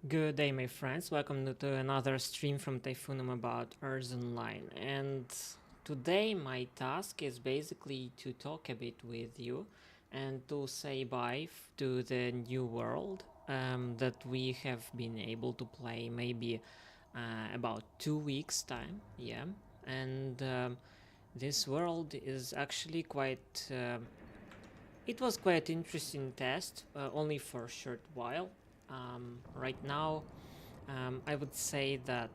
Good day, my friends. Welcome to another stream from Typhoonum about Earth Online. And today, my task is basically to talk a bit with you and to say bye to the new world that we have been able to play maybe about 2 weeks' time. Yeah. And this world is actually quite. It was quite interesting test, only for a short while. Right now, I would say that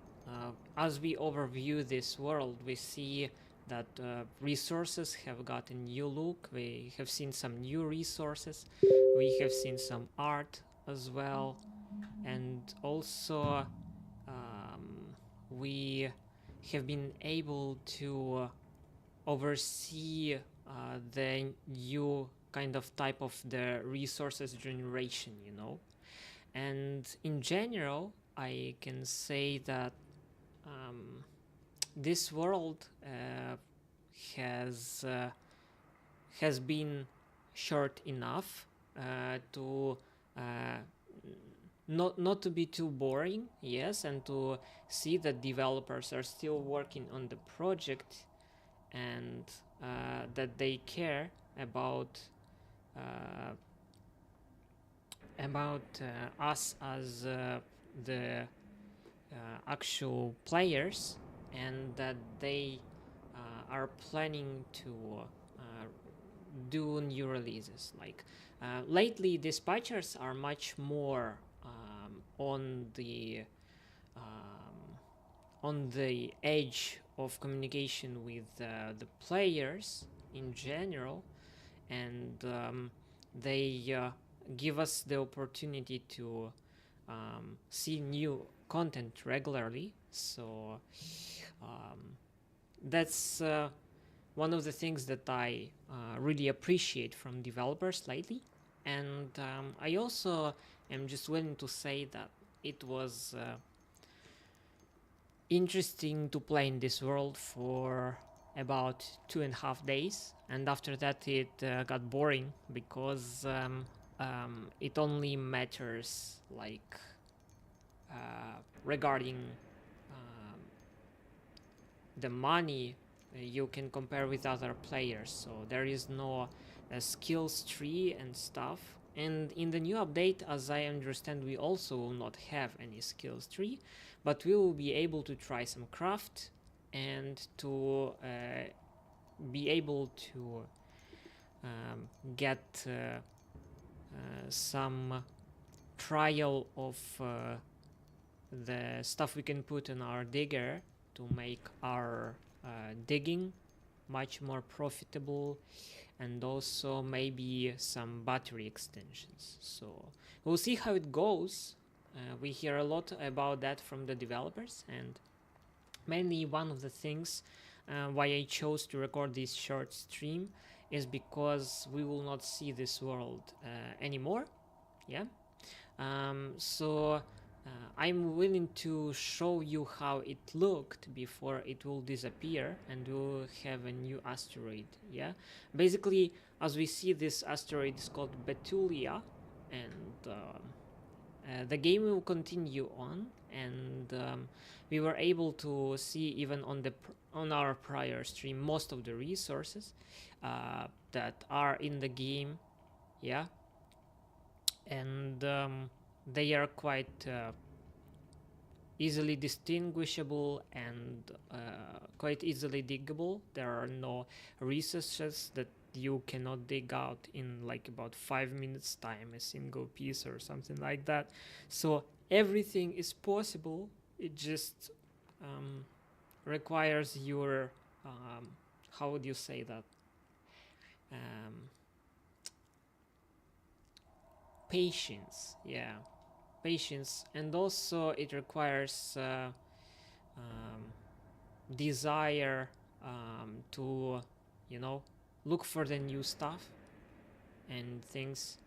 as we overview this world, we see that resources have got a new look. We have seen some new resources. We have seen some art as well. And also, we have been able to oversee the new kind of type of the resources generation, And in general, I can say that um, this world has has been short enough to not to be too boring, yes, and to see that developers are still working on the project and that they care uh, us as the actual players, and that they are planning to uh, do new releases. Like lately, dispatchers are much more um, on the edge of communication with the players in general, and they give us the opportunity to see new content regularly. So that's one of the things that I really appreciate from developers lately. And I also am just willing to say that it was interesting to play in this world for about 2.5 days, and after that it got boring because it only matters like regarding um, the money you can compare with other players, so there is no skills tree and stuff. And in the new update, as I understand, we also will not have any skills tree, but we will be able to try some craft and to be able to get some trial of the stuff we can put in our digger to make our digging much more profitable, and also maybe some battery extensions. So we'll see how it goes. We hear a lot about that from the developers, and mainly one of the things why I chose to record this short stream is because we will not see this world anymore. Yeah. So I'm willing to show you how it looked before it will disappear and we'll have a new asteroid. Yeah. Basically, as we see, this asteroid is called Betulia, and the game will continue on, and we were able to see even on our prior stream most of the resources that are in the game. Yeah. And they are quite easily distinguishable and quite easily diggable. There are no resources that you cannot dig out in like about 5 minutes time, a single piece or something like that. So everything is possible. It just requires your how would you say that, um, patience. Yeah, patience. And also it requires um, desire to look for the new stuff and things.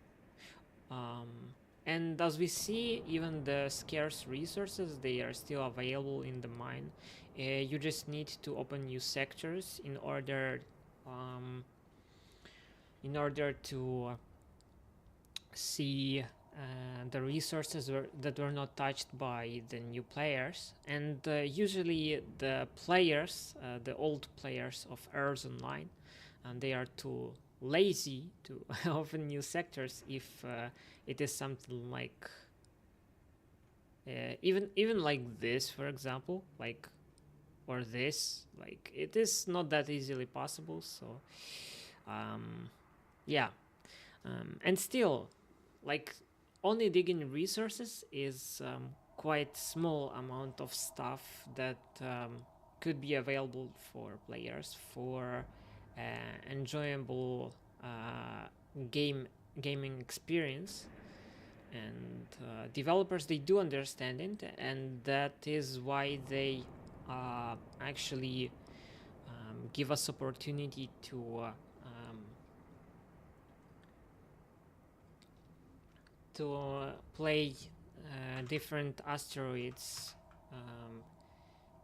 um, and as we see, even the scarce resources, they are still available in the mine. You just need to open new sectors um, in order to see the resources that were not touched by the new players, and usually the players, the old players of Earth Online, and they are too lazy to open new sectors if it is something like even like this, for example, like, or this, like, it is not that easily possible. So yeah, and still, like, only digging resources is quite small amount of stuff that could be available for players for enjoyable gaming experience. And developers, they do understand it, and that is why they actually give us opportunity to play different asteroids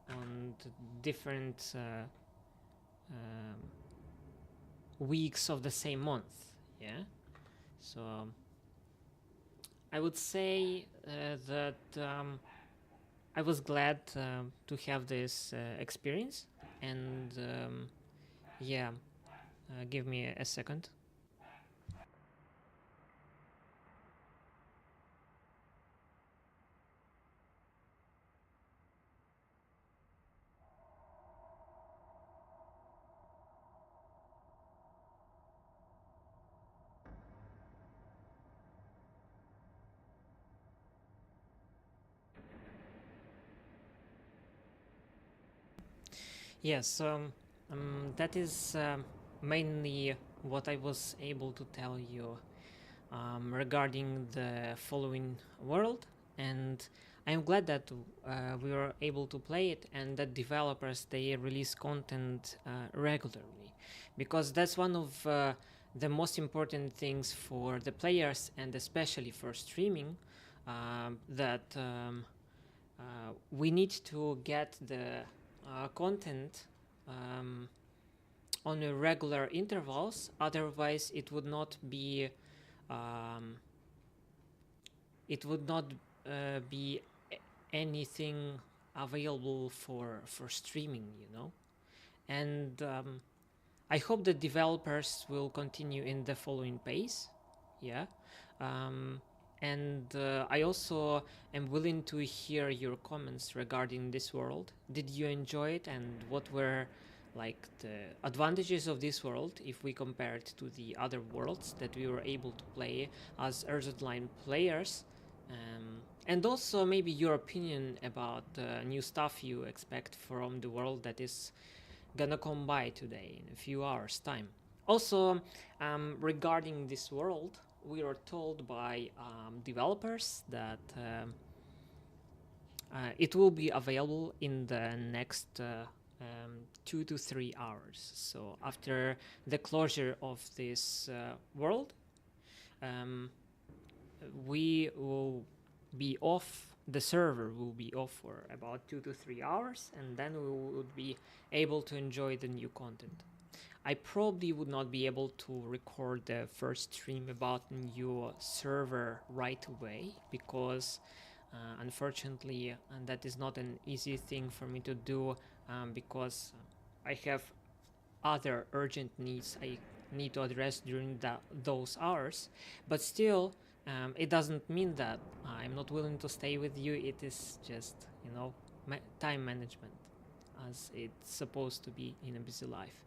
on different weeks of the same month. Yeah, so I would say that I was glad to have this experience, and yeah, give me a second. Yes, that is mainly what I was able to tell you regarding the following world, and I'm glad that we were able to play it, and that developers, they release content regularly, because that's one of the most important things for the players, and especially for streaming, that we need to get the content on a regular intervals. Otherwise um, it would not be anything available for streaming, you know. And I hope the developers will continue in the following pace. Yeah. um, and I also am willing to hear your comments regarding this world. Did you enjoy it, and what were like the advantages of this world if we compare it to the other worlds that we were able to play as Earth Online players? And also maybe your opinion about new stuff you expect from the world that is gonna come by today in a few hours time. Also, regarding this world, we are told by developers that it will be available in the next 2 to 3 hours. So after the closure of this world, um, we will be off. The server will be off for about 2 to 3 hours, and then we would be able to enjoy the new content. I probably would not be able to record the first stream about new server right away, because unfortunately that is not an easy thing for me to do, because I have other urgent needs I need to address during those hours. But still, it doesn't mean that I'm not willing to stay with you. It is just, time management, as it's supposed to be in a busy life.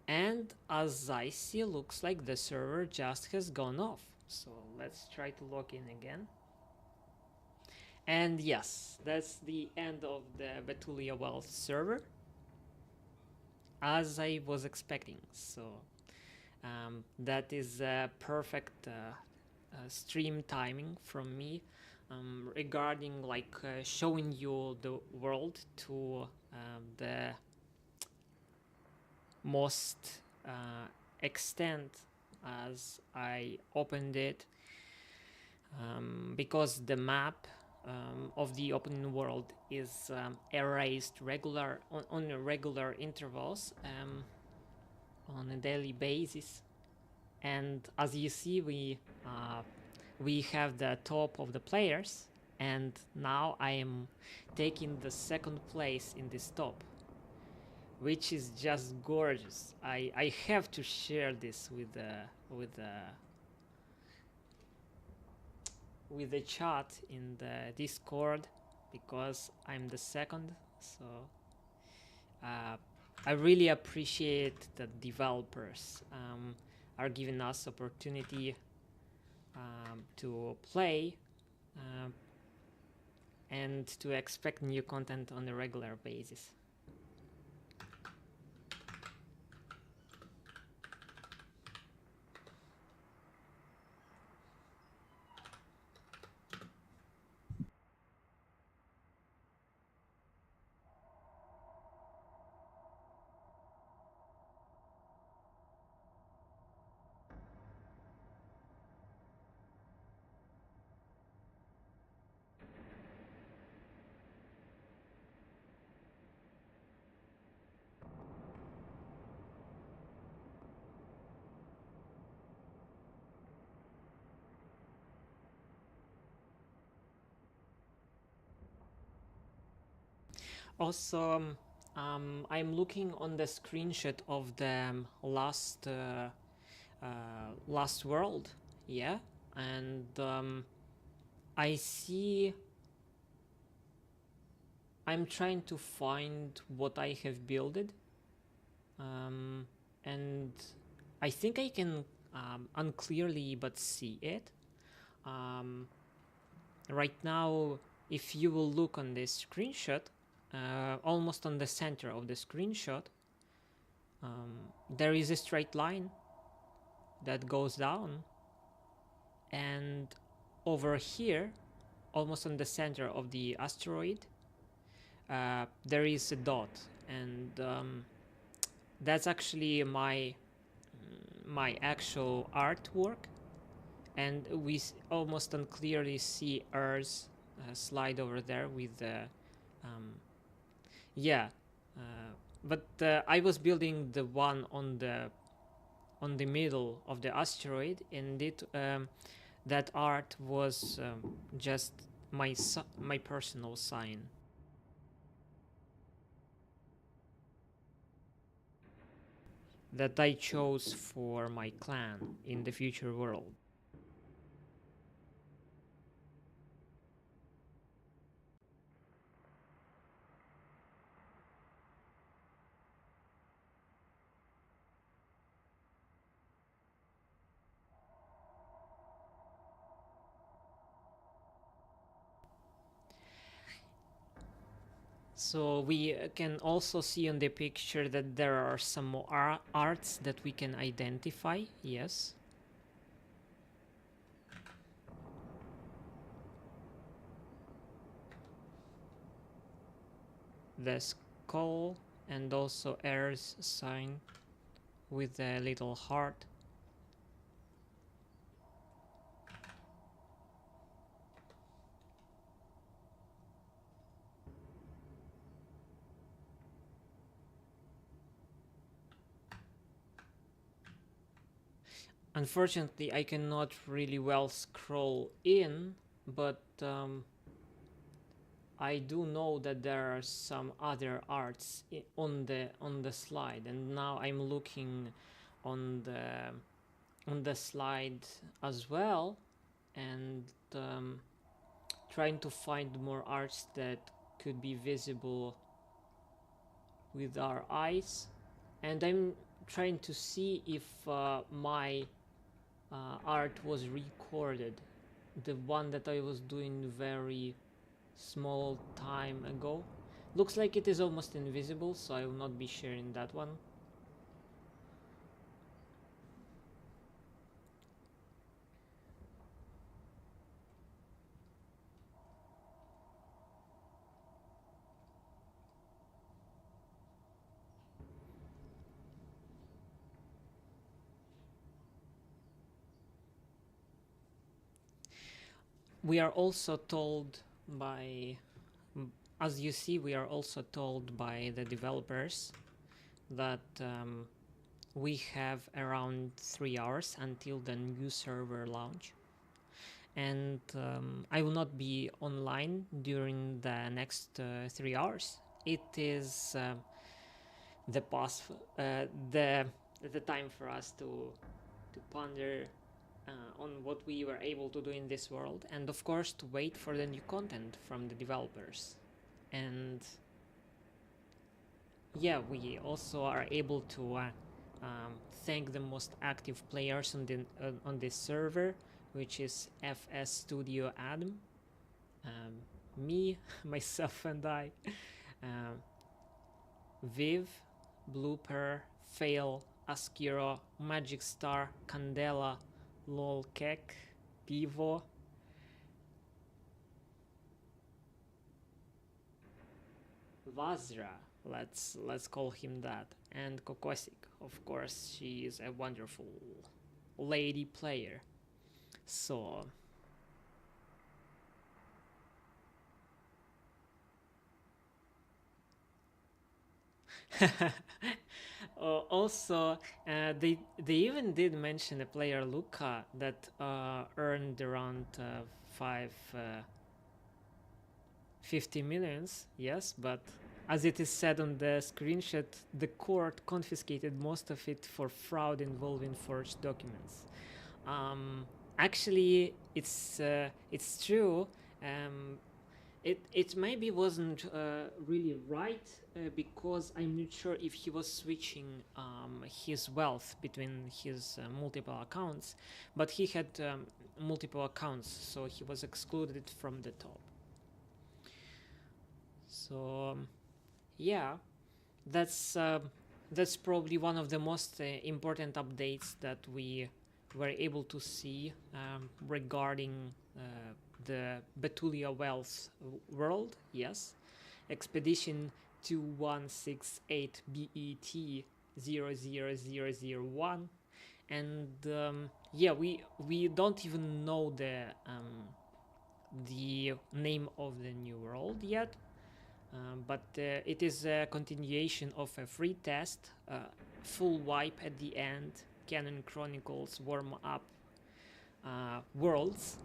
And as I see, looks like the server just has gone off. So let's try to log in again. And yes, that's the end of the Betulia Wealth server, as I was expecting. So that is perfect stream timing from me, regarding like showing you the world to the most extent as I opened it, because the map of the open world is erased on regular intervals, on a daily basis. And as you see, we we have the top of the players, and now I am taking the second place in this top, which is just gorgeous. I have to share this with the chat in the Discord, because I'm the second. So I really appreciate that developers are giving us opportunity to play and to expect new content on a regular basis. Also, I'm looking on the screenshot of the last world, yeah, and I see. I'm trying to find what I have builded, and I think I can unclearly but see it. Right now, if you will look on this screenshot, almost on the center of the screenshot, there is a straight line that goes down, and over here, almost on the center of the asteroid, there is a dot, and that's actually my actual artwork, and we almost unclearly see Earth slide over there with the yeah, but I was building the one on the middle of the asteroid, and that art was just my personal sign. That I chose for my clan in the future world. So we can also see on the picture that there are some more arts that we can identify, yes. The skull, and also Earth's sign with a little heart. Unfortunately, I cannot really well scroll in, but I do know that there are some other arts on the slide, and now I'm looking on the slide as well, and trying to find more arts that could be visible with our eyes, and I'm trying to see if my art was recorded, the one that I was doing very small time ago. Looks like it is almost invisible, so I will not be sharing that one. We are also told by, as you see, we are also told by the developers that we have around 3 hours until the new server launch, and I will not be online during the next 3 hours. It is the past, the time for us to ponder on what we were able to do in this world, and of course to wait for the new content from the developers. And yeah, we also are able to thank the most active players on this server, which is FS Studio Adam, me, myself, and I, um, Viv, Blooper, Fail, Askiro, Magic Star, Candela, Lolkek, Pivo, Vazra, let's call him that, and Kokosik. Of course, she is a wonderful lady player. So also, they even did mention a player Luca that earned around 50 millions, yes, but as it is said on the screenshot, the court confiscated most of it for fraud involving forged documents. Actually, it's true. It maybe wasn't really right because I'm not sure if he was switching his wealth between his multiple accounts, but he had multiple accounts, so he was excluded from the top. So yeah, that's probably one of the most important updates that we were able to see regarding the Betulia Wells world. Yes, expedition 2168 BET 00001, and yeah, we don't even know the name of the new world yet. But it is a continuation of a free test, full wipe at the end, Canon Chronicles warm up worlds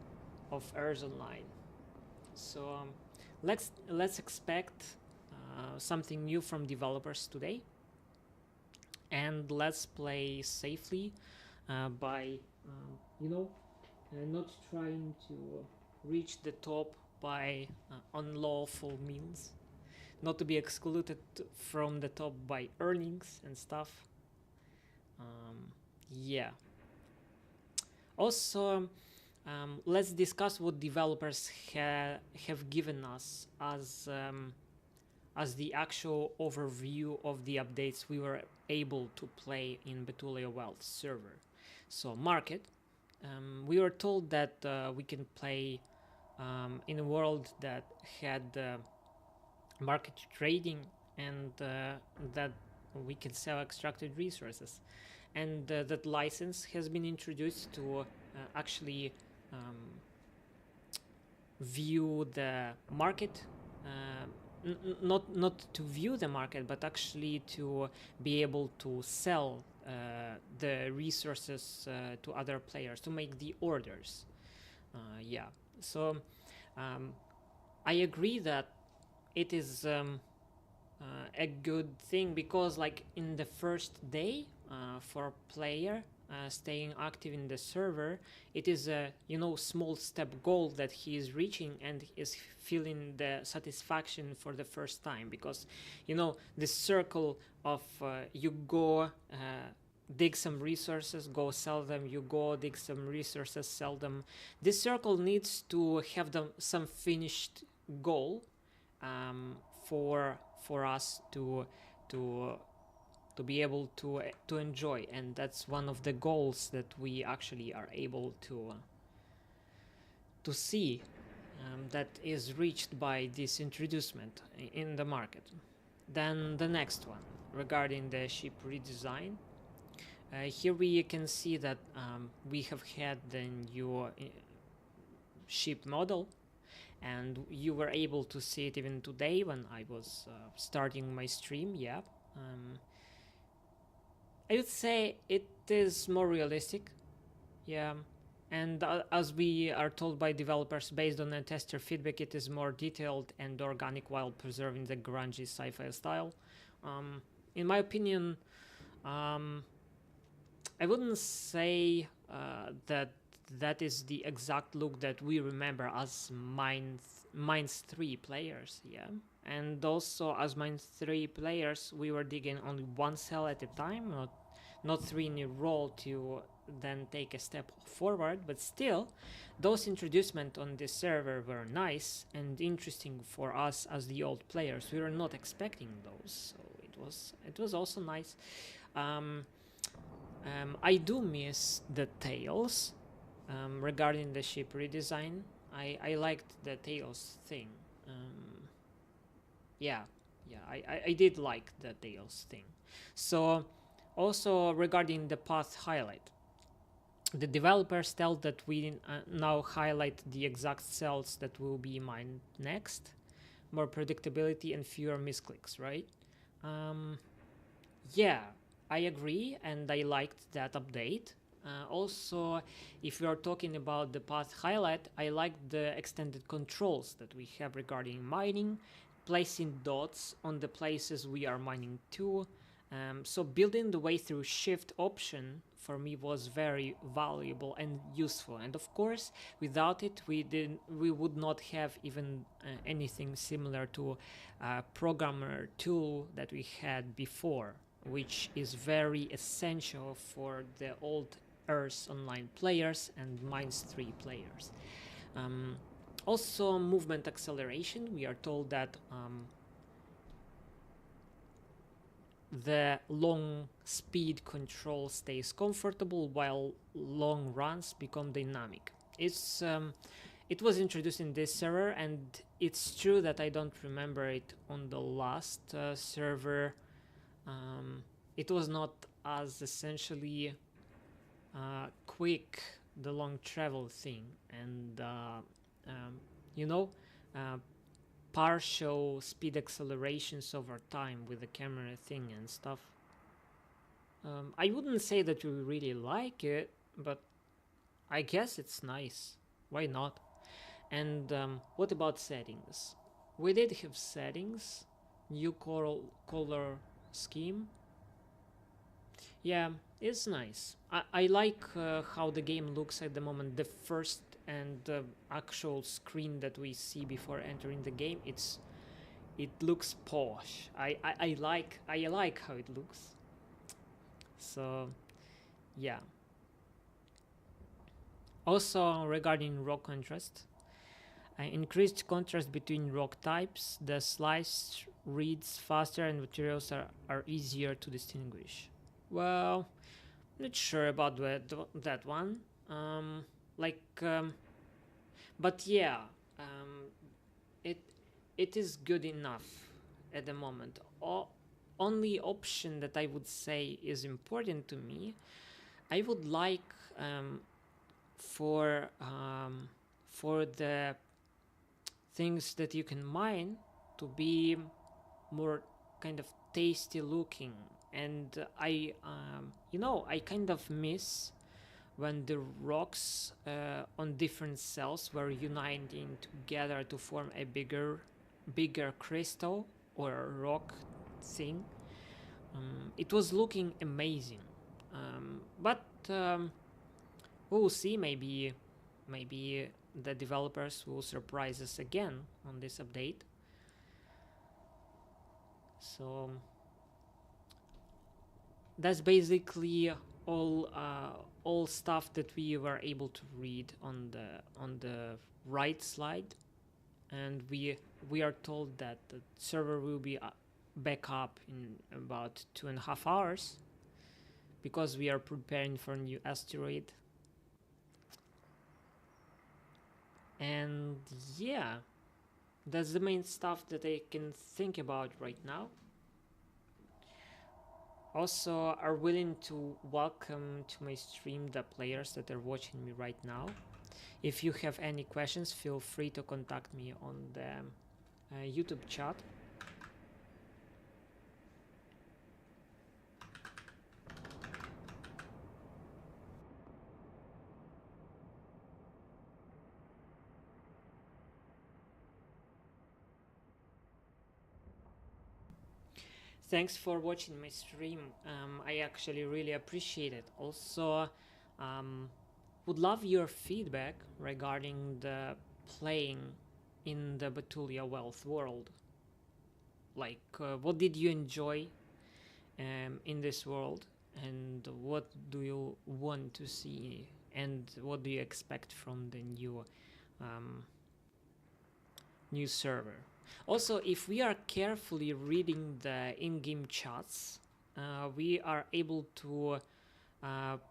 of Earth Online. So let's expect something new from developers today, and let's play safely by not trying to reach the top by unlawful means, not to be excluded from the top by earnings and stuff. Yeah. Also, let's discuss what developers have given us as the actual overview of the updates we were able to play in Betulia Wealth server. So market, we were told that we can play in a world that had market trading, and that we can sell extracted resources, and that license has been introduced to actually view the market, not to view the market, but actually to be able to sell the resources to other players, to make the orders. Yeah, so I agree that it is a good thing, because like in the first day for a player staying active in the server, it is a small step goal that he is reaching, and is feeling the satisfaction for the first time, because the circle of you go dig some resources, go sell them, you go dig some resources, sell them. This circle needs to have some finished goal for us to be able to enjoy, and that's one of the goals that we actually are able to see that is reached by this introducement in the market. Then the next one, regarding the ship redesign, here we can see that we have had the new ship model, and you were able to see it even today when I was starting my stream. Yeah, I would say it is more realistic. Yeah, And as we are told by developers, based on the tester feedback, it is more detailed and organic while preserving the grungy sci-fi style. In my opinion, um, I wouldn't say that that is the exact look that we remember as Mines 3 players, yeah. And also, as Mines 3 players, we were digging only one cell at a time, not three in a row to then take a step forward, but still, those introducements on this server were nice and interesting for us as the old players. We were not expecting those, so it was also nice. I do miss the tails. Regarding the ship redesign, I liked the tails thing. Yeah, I did like the tails thing. So also regarding the path highlight, the developers tell that we now highlight the exact cells that will be mined next, more predictability and fewer misclicks, right? Yeah, I agree, and I liked that update. Also, if we are talking about the path highlight, I like the extended controls that we have regarding mining, placing dots on the places we are mining to. So building the way through shift option for me was very valuable and useful. And of course, without it, we would not have even anything similar to programmer tool that we had before, which is very essential for the old Earth Online players and Mines 3 players. Also, movement acceleration. We are told that the long speed control stays comfortable while long runs become dynamic. It was introduced in this server, and it's true that I don't remember it on the last server. It was not as essentially quick, the long travel thing, and you know, partial speed accelerations over time with the camera thing and stuff. I wouldn't say that we really like it, but I guess it's nice. Why not? And what about settings? We did have settings, new color scheme. Yeah, it's nice. I like how the game looks at the moment. The first and actual screen that we see before entering the game, it looks posh. I like how it looks. So yeah. Also regarding rock contrast, increased contrast between rock types, the slice reads faster and materials are easier to distinguish. Well, not sure about that one. Like, but yeah, it it is good enough at the moment. Only option that I would say is important to me, I would like for the things that you can mine to be more kind of tasty looking. And I I kind of miss when the rocks on different cells were uniting together to form a bigger crystal or rock thing. It was looking amazing, but we'll see. Maybe the developers will surprise us again on this update. So that's basically all stuff that we were able to read on the right slide, and we are told that the server will be back up in about 2.5 hours because we are preparing for a new asteroid. And yeah, that's the main stuff that I can think about right now. Also, are willing to welcome to my stream the players that are watching me right now. If you have any questions, feel free to contact me on the YouTube chat. Thanks for watching my stream. I actually really appreciate it. Also, would love your feedback regarding the playing in the Betulia Wealth world. Like, what did you enjoy in this world, and what do you want to see, and what do you expect from the um, new server? Also, if we are carefully reading the in-game chats, we are able to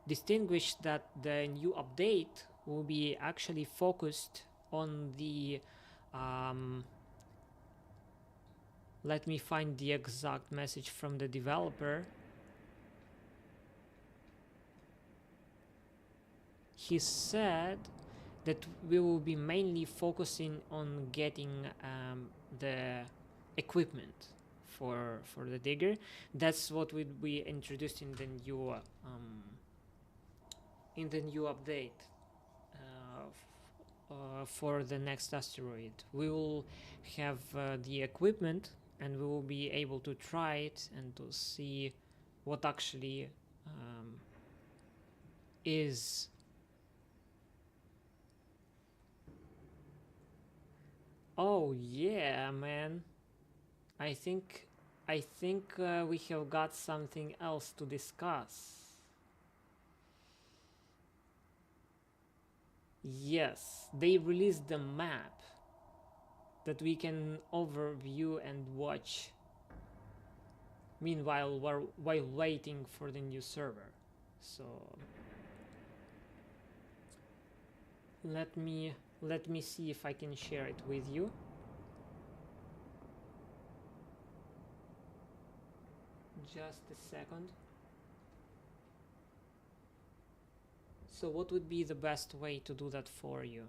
distinguish that the new update will be actually focused on the let me find the exact message from the developer. He said that we will be mainly focusing on getting the equipment for the digger. That's what will be introduced in the new update for the next asteroid. We will have the equipment, and we will be able to try it and to see what actually is. Oh yeah, man. I think we have got something else to discuss. Yes, they released the map that we can overview and watch meanwhile while waiting for the new server. So let me see if I can share it with you. Just a second. So what would be the best way to do that for you?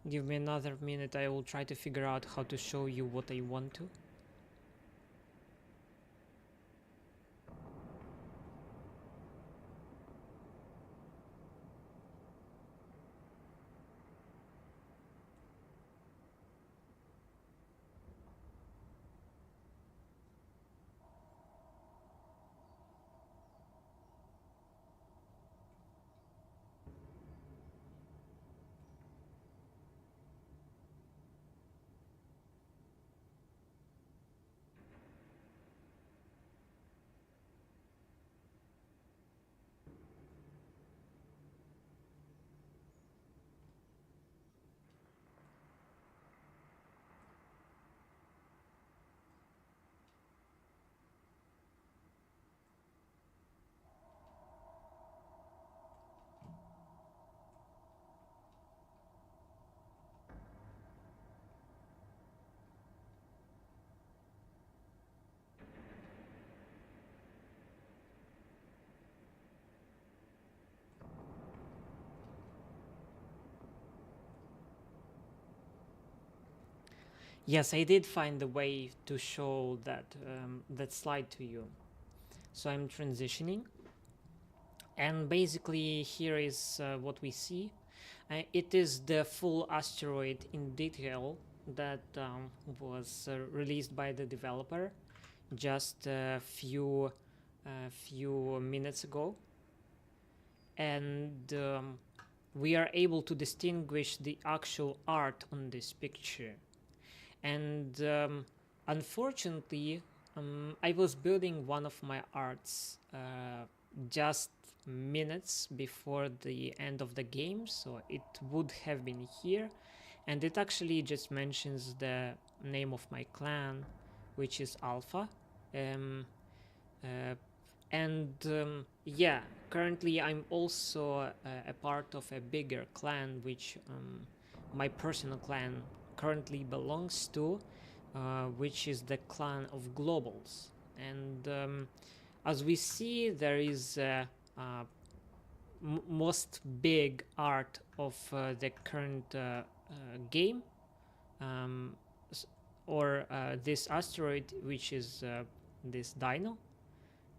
Give me another minute, I will try to figure out how to show you what I want to. Yes, I did find a way to show that that slide to you. So I'm transitioning, and basically here is what we see. It is the full asteroid in detail that was released by the developer just a few minutes ago, and we are able to distinguish the actual art on this picture. And unfortunately, I was building one of my arts just minutes before the end of the game, so it would have been here, and it actually just mentions the name of my clan, which is Alpha. And yeah, currently I'm also a part of a bigger clan, which my personal clan currently belongs to, which is the clan of globals. And as we see, there is most big art of the current game, um, or this asteroid, which is this dino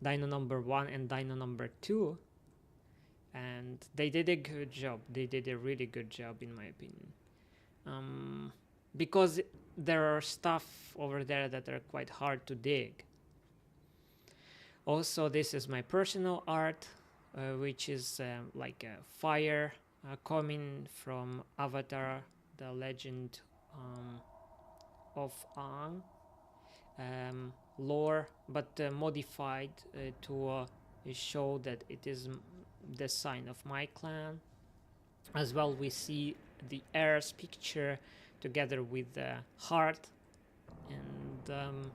number 1 and dino number 2. And they did a good job. They did a really good job, in my opinion, because there are stuff over there that are quite hard to dig. Also, this is my personal art, which is like a fire coming from Avatar, the Legend of Aang lore, but modified to show that it is the sign of my clan. As well, we see the heir's picture together with the heart, and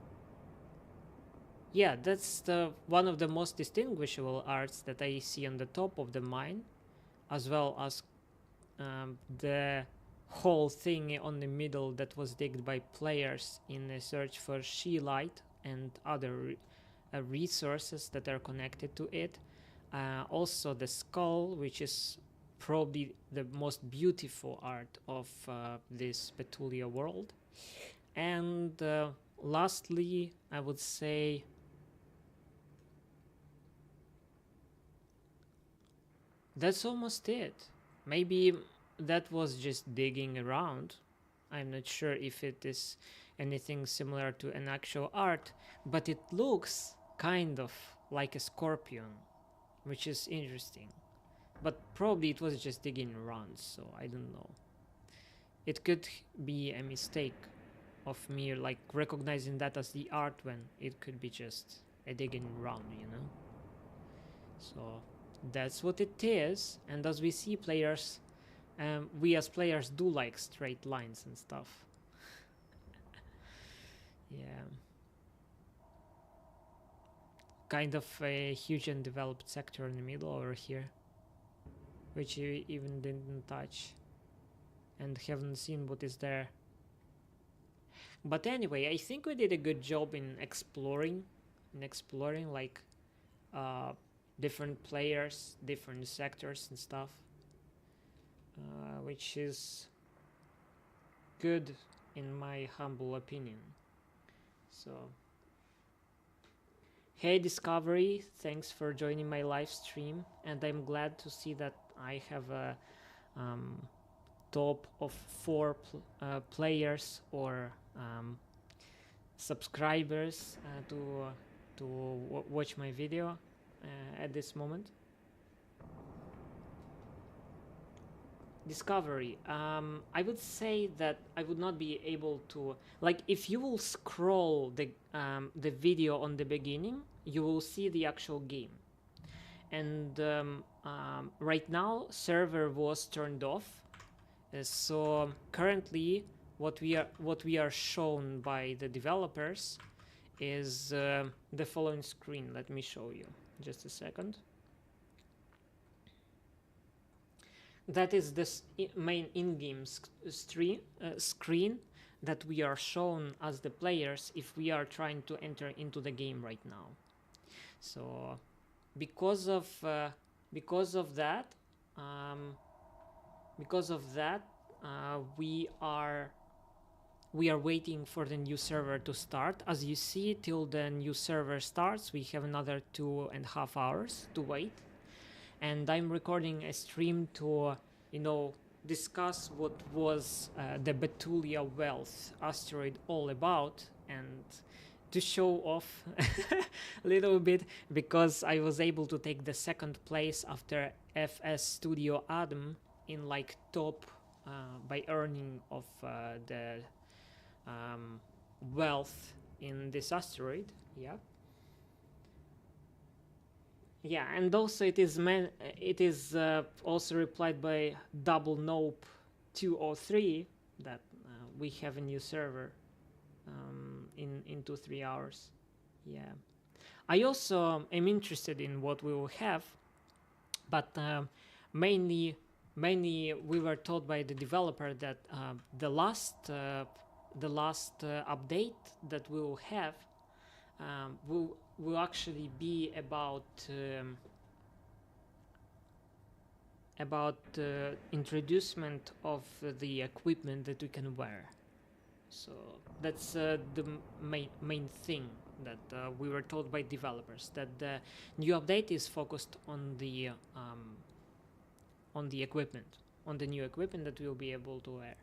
yeah, that's one of the most distinguishable arts that I see on the top of the mine, as well as the whole thing on the middle that was digged by players in a search for Sheelite and other resources that are connected to it. Also the skull, which is probably the most beautiful art of this Betulia world. And lastly, I would say that's almost it. Maybe that was just digging around. I'm not sure if it is anything similar to an actual art, but it looks kind of like a scorpion, which is interesting. But probably it was just digging around, so I don't know. It could be a mistake of me, like recognizing that as the art when it could be just a digging around, you know? So that's what it is. And as we see, players, we as players do like straight lines and stuff. Yeah. Kind of a huge undeveloped sector in the middle over here, which you even didn't touch and haven't seen what is there. But anyway, I think we did a good job in exploring like different players, different sectors and stuff, which is good in my humble opinion. So hey Discovery, thanks for joining my live stream, and I'm glad to see that I have a top of 4 players or subscribers to watch my video at this moment. Discovery, I would say that I would not be able to, like, if you will scroll the video on the beginning, you will see the actual game. And right now server was turned off, so currently what we are shown by the developers is the following screen. Let me show you just a second. That is this main in-game screen that we are shown as the players if we are trying to enter into the game right now. So because of that we are waiting for the new server to start. As you see, till the new server starts, we have another 2.5 hours to wait. And I'm recording a stream to, discuss what was the Betulia Wealth asteroid all about, and to show off a little bit, because I was able to take the second place after FS Studio Adam in like top by earning of the wealth in this asteroid. Yeah, and also it is also replied by Double Nope 203 that we have a new server in 2-3 hours. Yeah, I also am interested in what we will have, but mainly mainly we were told by the developer that the last update that we will have will actually be about introducement of the equipment that we can wear. So that's the main thing that we were told by developers, that the new update is focused on the equipment, on the new equipment that we'll be able to wear.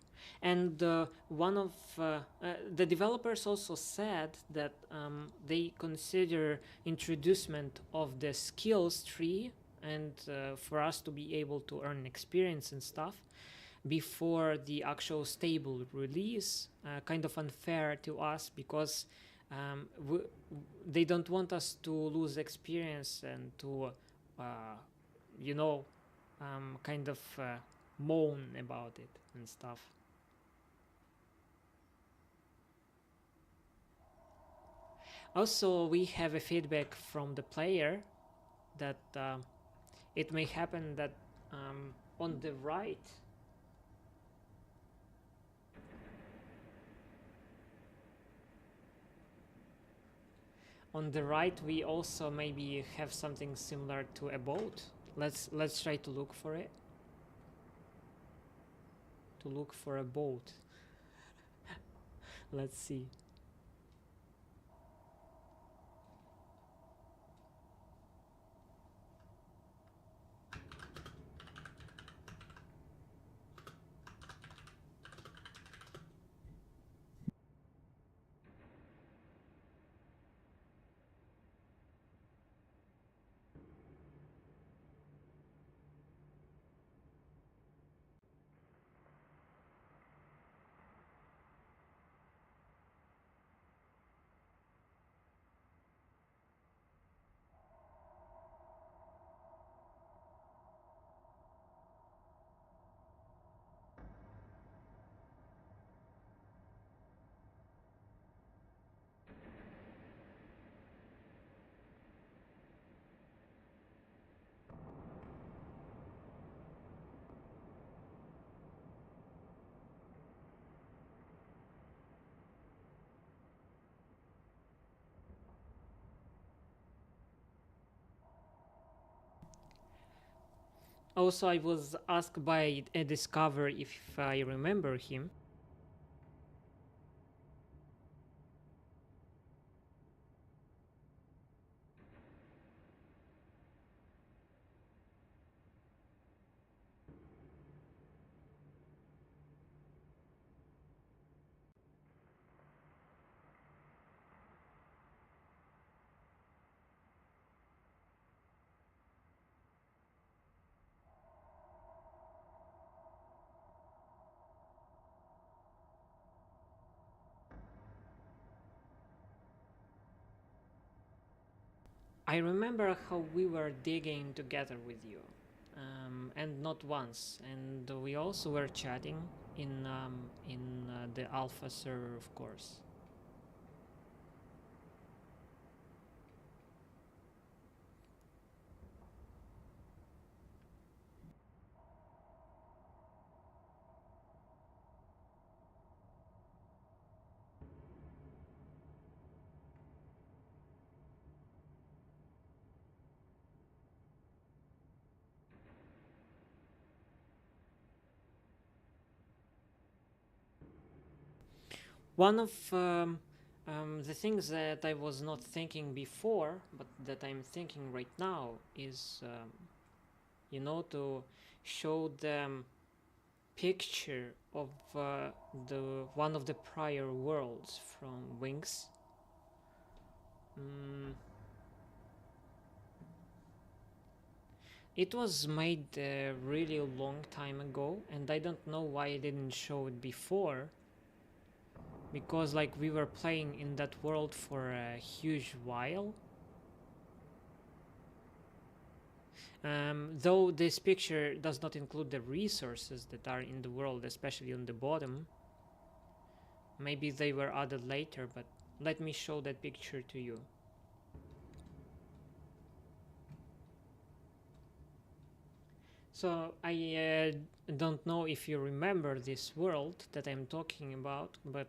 And one of the developers also said that they consider introducement of the skills tree and for us to be able to earn experience and stuff before the actual stable release kind of unfair to us, because they don't want us to lose experience and to you know kind of moan about it and stuff. Also, we have a feedback from the player that it may happen that on the right we also maybe have something similar to a boat. Let's try to look for it. To look for a boat. Let's see. Also, I was asked by a discover if I remember him. I remember how we were digging together with you, and not once. And we also were chatting in the alpha server, of course. One of the things that I was not thinking before, but that I'm thinking right now, is to show them picture of the one of the prior worlds from Wings. It was made a really long time ago, and I don't know why I didn't show it before, because like we were playing in that world for a huge while. Though this picture does not include the resources that are in the world, especially on the bottom. Maybe they were added later, but let me show that picture to you. So I don't know if you remember this world that I'm talking about, but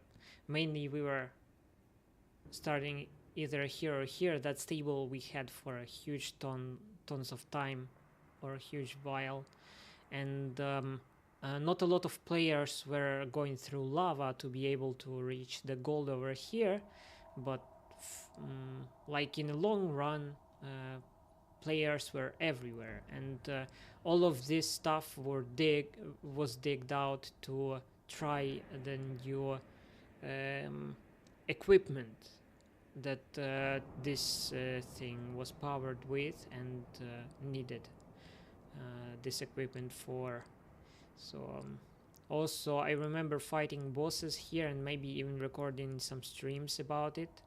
mainly we were starting either here or here. That stable we had for a huge tons of time, or a huge while, and not a lot of players were going through lava to be able to reach the gold over here, but like in the long run, players were everywhere, and all of this stuff was digged out to try the new equipment that this thing was powered with and needed this equipment for. So also I remember fighting bosses here and maybe even recording some streams about it.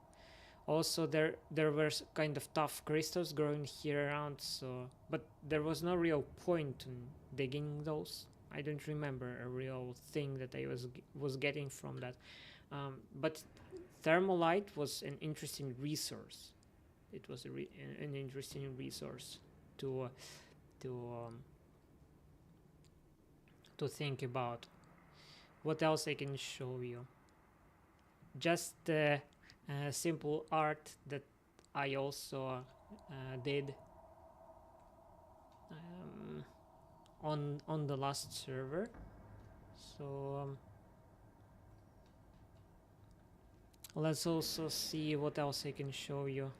Also there were kind of tough crystals growing here around, so but there was no real point in digging those. I don't remember a real thing that I was getting from that. But thermalite was an interesting resource. It was an interesting resource to to um, to think about. What else I can show you? Just simple art that I also did on the last server. So let's also see what else I can show you.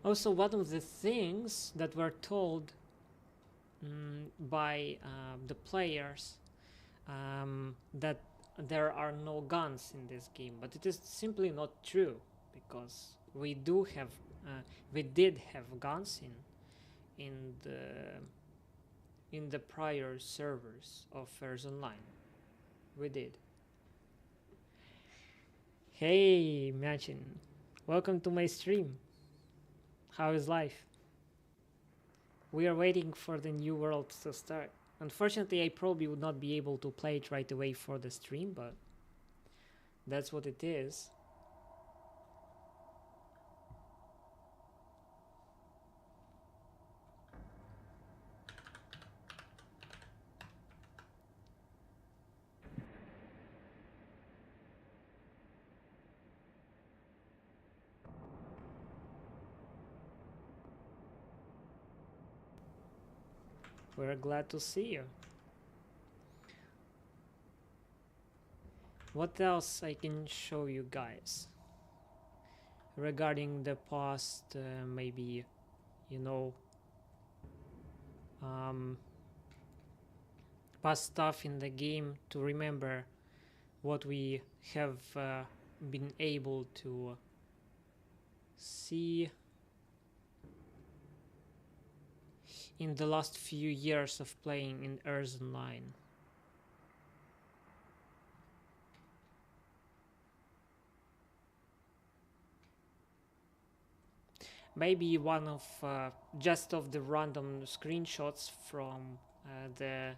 Also, one of the things that were told by the players, that there are no guns in this game, but it is simply not true, because we did have guns in the prior servers of Fairs Online. We did. Hey, Machin, welcome to my stream. How is life? We are waiting for the new world to start. Unfortunately, I probably would not be able to play it right away for the stream, but that's what it is. We're glad to see you. What else I can show you guys regarding the past? Maybe, you know, past stuff in the game to remember what we have been able to see in the last few years of playing in Earth Online. Maybe one of just of the random screenshots from the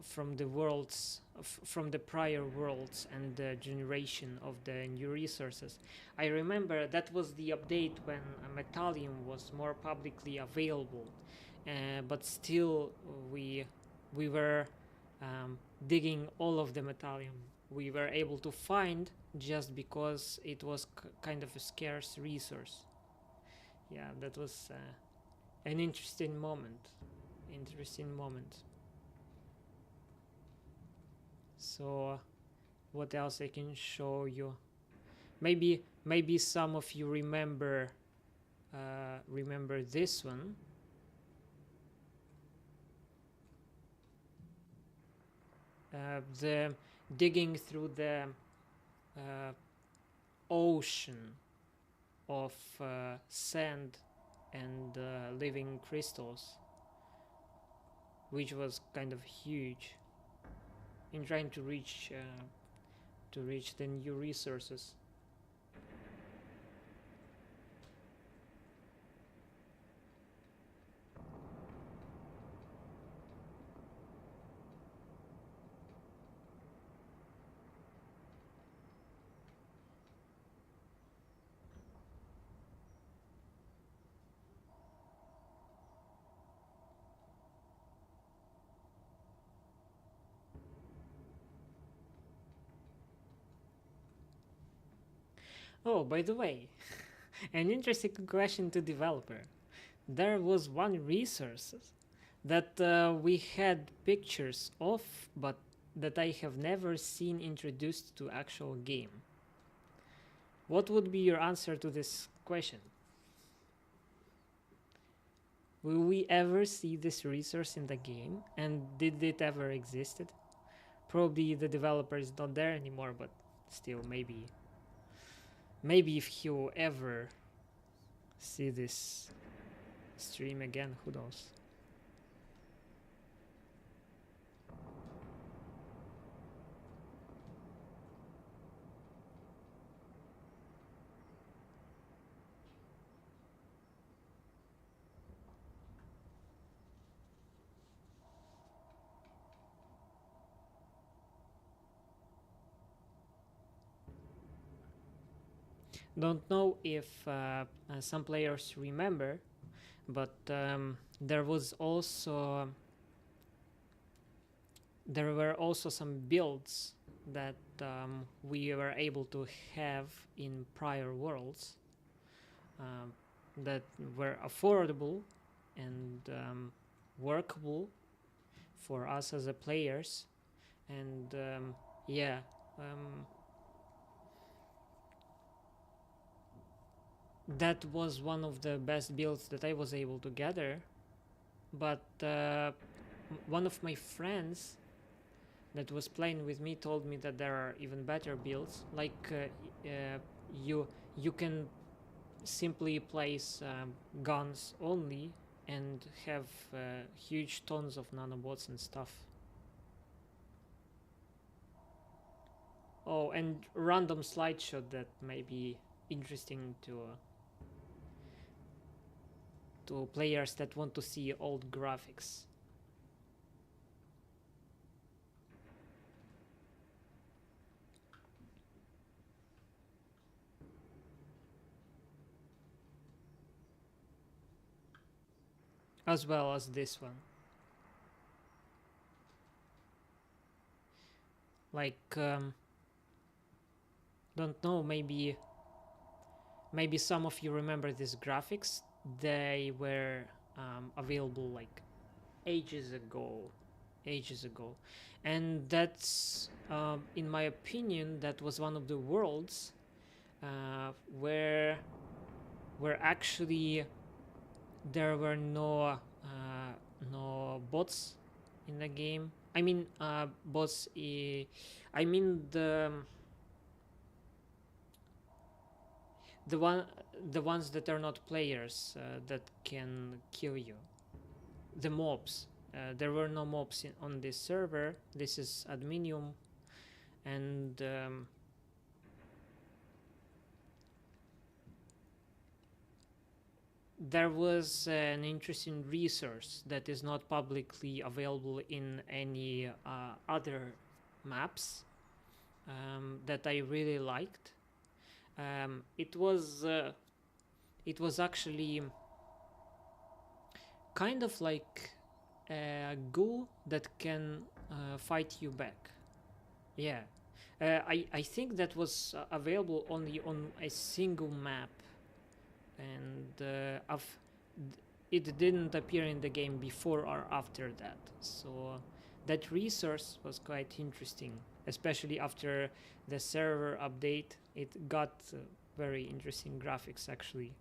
from the worlds from the prior worlds and the generation of the new resources. I remember that was the update when Metallium was more publicly available, but still we were digging all of the Metallium we were able to find, just because it was kind of a scarce resource. Yeah, that was an interesting moment. So what else I can show you? Maybe some of you remember this one. The digging through the ocean of sand and living crystals, which was kind of huge in trying to reach the new resources. Oh, by the way, an interesting question to developer. There was one resource that we had pictures of, but that I have never seen introduced to actual game. What would be your answer to this question? Will we ever see this resource in the game? And did it ever existed? Probably the developer is not there anymore, but still, maybe if he'll ever see this stream again, who knows? Don't know if some players remember, but there were also some builds that we were able to have in prior worlds um, that were affordable and workable for us as a players, and yeah. Um, that was one of the best builds that I was able to gather, but one of my friends that was playing with me told me that there are even better builds, like you you can simply place guns only and have huge tons of nanobots and stuff. Oh, and random slideshow that may be interesting to players that want to see old graphics. As well as this one. Like, don't know, maybe some of you remember these graphics. They were available like ages ago, and that's in my opinion that was one of the worlds where actually there were no bots in the game. I mean bots. I mean the one the ones that are not players that can kill you. The mobs. There were no mobs on this server. This is adminium, and there was an interesting resource that is not publicly available in any other maps that I really liked. It was actually kind of like a ghoul that can fight you back. Yeah, I think that was available only on a single map, and it didn't appear in the game before or after that. So that resource was quite interesting, especially after the server update. It got very interesting graphics actually.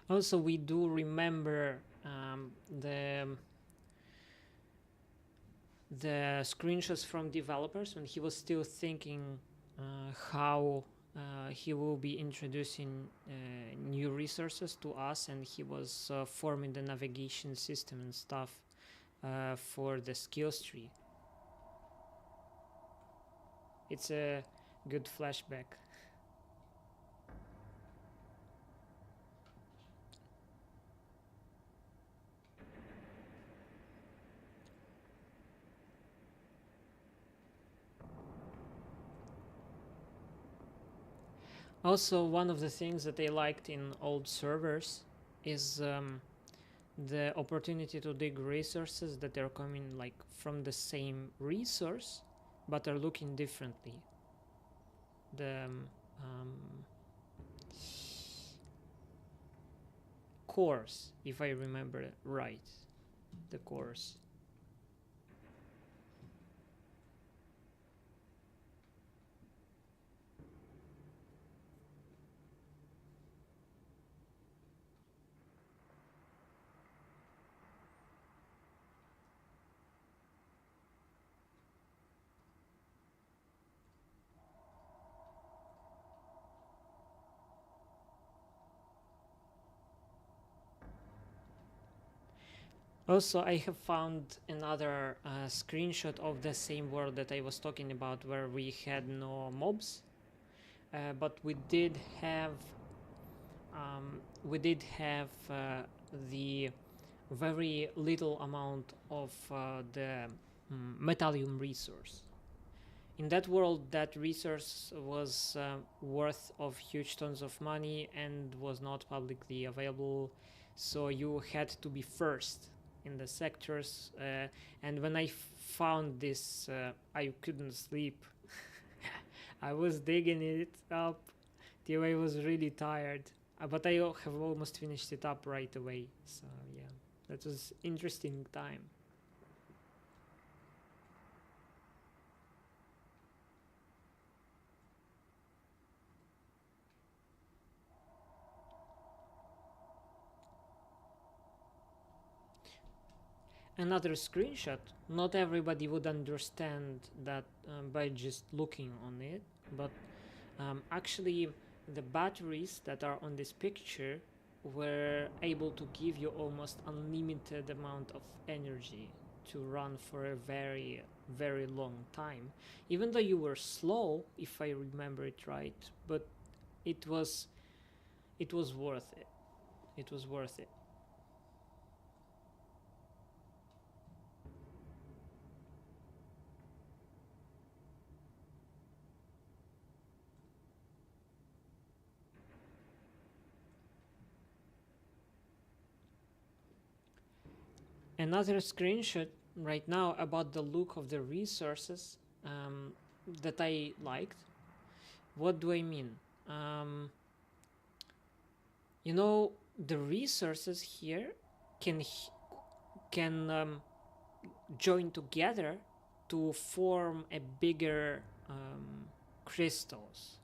Also, we do remember the screenshots from developers when he was still thinking how he will be introducing new resources to us, and he was forming the navigation system and stuff for the skills tree. It's a good flashback. Also, one of the things that I liked in old servers is the opportunity to dig resources that are coming like from the same resource but are looking differently. The cores, if I remember it right, the cores. Also, I have found another screenshot of the same world that I was talking about, where we had no mobs, but we did have the very little amount of the metallium resource. In that world, that resource was worth of huge tons of money and was not publicly available, so you had to be first in the sectors. And when I found this, I couldn't sleep. I was digging it up till I was really tired, but I have almost finished it up right away. So yeah, that was interesting time. Another screenshot. Not everybody would understand that by just looking on it, but actually the batteries that are on this picture were able to give you almost unlimited amount of energy to run for a very long time, even though you were slow, if I remember it right. But it was it was worth it. It was worth it. Another screenshot right now about the look of the resources that I liked. What do I mean? You know, the resources here can join together to form a bigger crystals.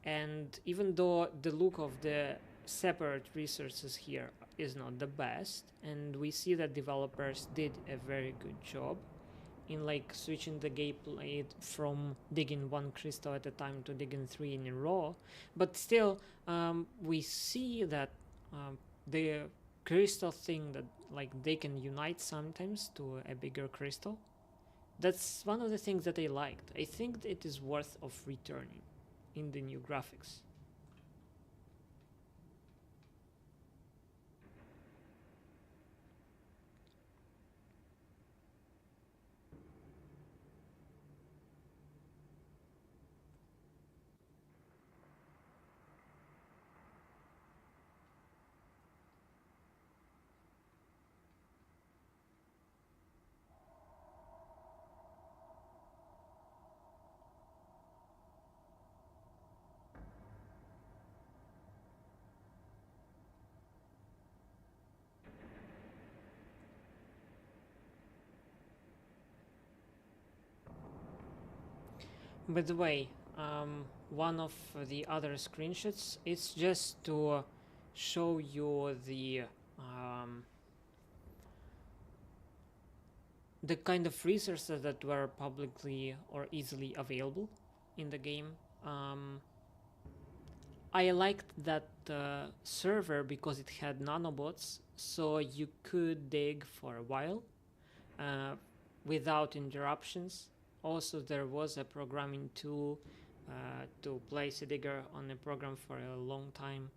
And even though the look of the separate resources here is not the best, and we see that developers did a very good job in like switching the gameplay from digging one crystal at a time to digging three in a row, but still we see that the crystal thing that like they can unite sometimes to a bigger crystal. That's one of the things that I liked. I think it is worth of returning in the new graphics. By the way, one of the other screenshots, it's just to show you the kind of resources that were publicly or easily available in the game. I liked that server because it had nanobots, so you could dig for a while uh, without interruptions. Also, there was a programming tool to place a digger on a program for a long time.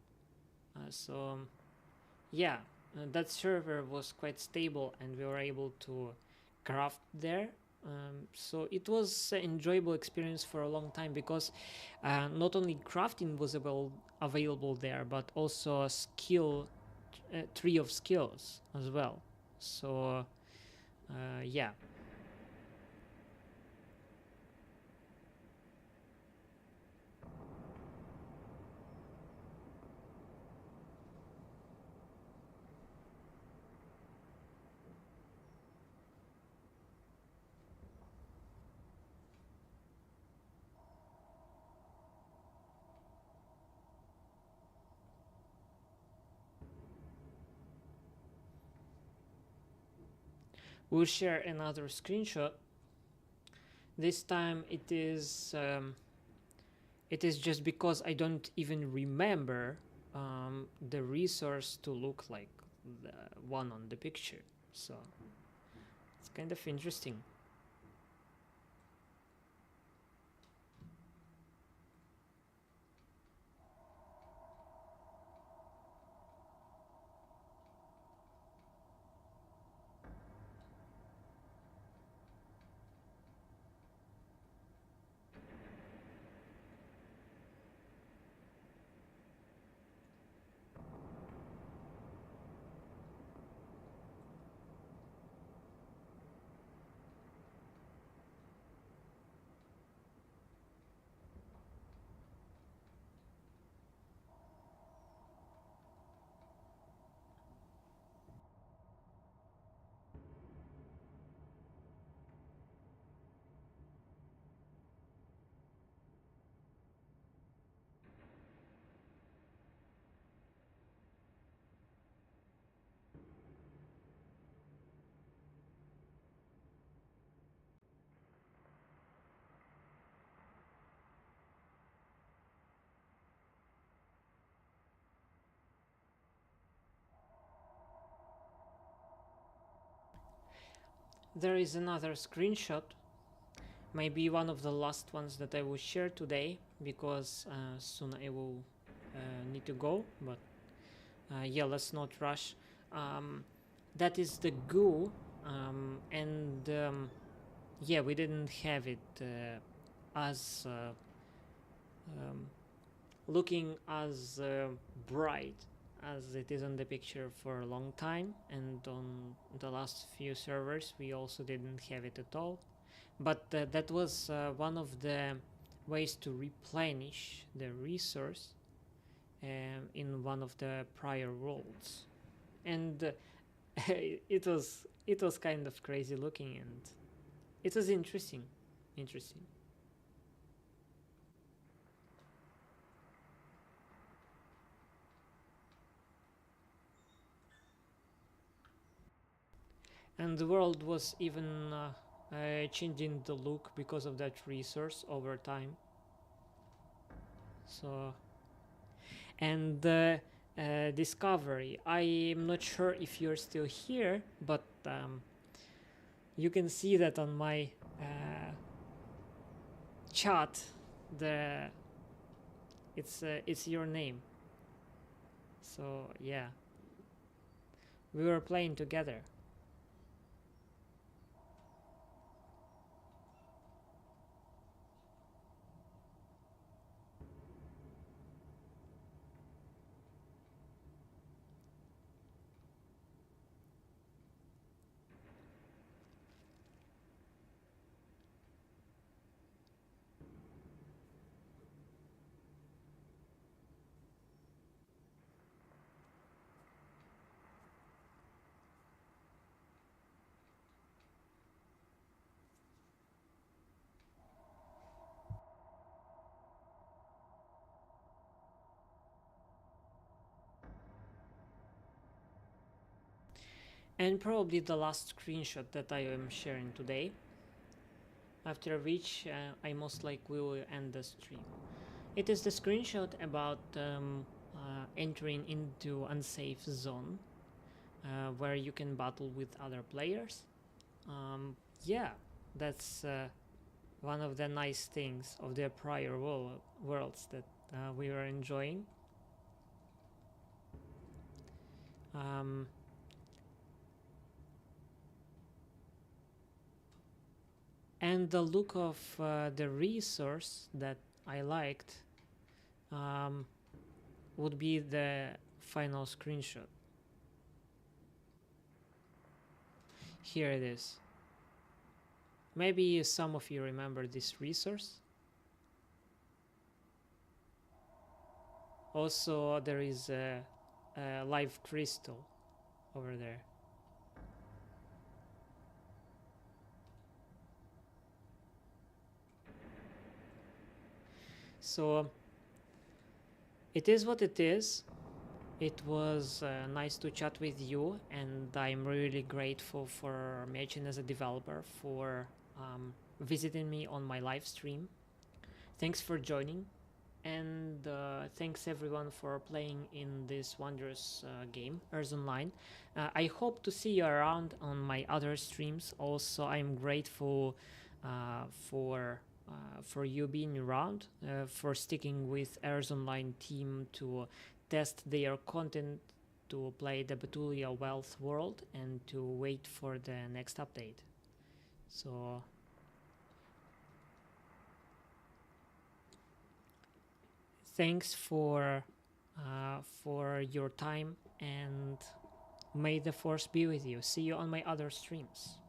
So yeah, that server was quite stable, and we were able to craft there So it was an enjoyable experience for a long time because not only crafting was available there, but also a skill tree of skills as well. So yeah. We'll share another screenshot. This time it is just because I don't even remember the resource to look like the one on the picture. So it's kind of interesting. There is another screenshot, maybe one of the last ones that I will share today, because soon I will need to go, but yeah, let's not rush. That is the goo, and yeah, we didn't have it as looking as bright as it is on the picture for a long time, and on the last few servers we also didn't have it at all. But that was one of the ways to replenish the resource in one of the prior worlds, and it was kind of crazy looking, and it was interesting. And the world was even changing the look because of that resource over time. So, and Discovery, I'm not sure if you're still here, but you can see that on my chat, the it's your name. So yeah, we were playing together. And probably the last screenshot that I am sharing today, after which I most likely will end the stream. It is the screenshot about entering into unsafe zone where you can battle with other players. Yeah, that's one of the nice things of the prior worlds that we were enjoying. And the look of the resource that I liked would be the final screenshot. Here it is. Maybe some of you remember this resource. Also, there is a live crystal over there. So it is what it is. It was nice to chat with you, and I'm really grateful for Machin as a developer for visiting me on my live stream. Thanks for joining, and thanks everyone for playing in this wondrous game, Earth Online. I hope to see you around on my other streams. Also, I'm grateful for you being around, for sticking with Earth Online team to test their content, to play the Betulia Wealth World, and to wait for the next update. So thanks for your time, and may the force be with you. See you on my other streams.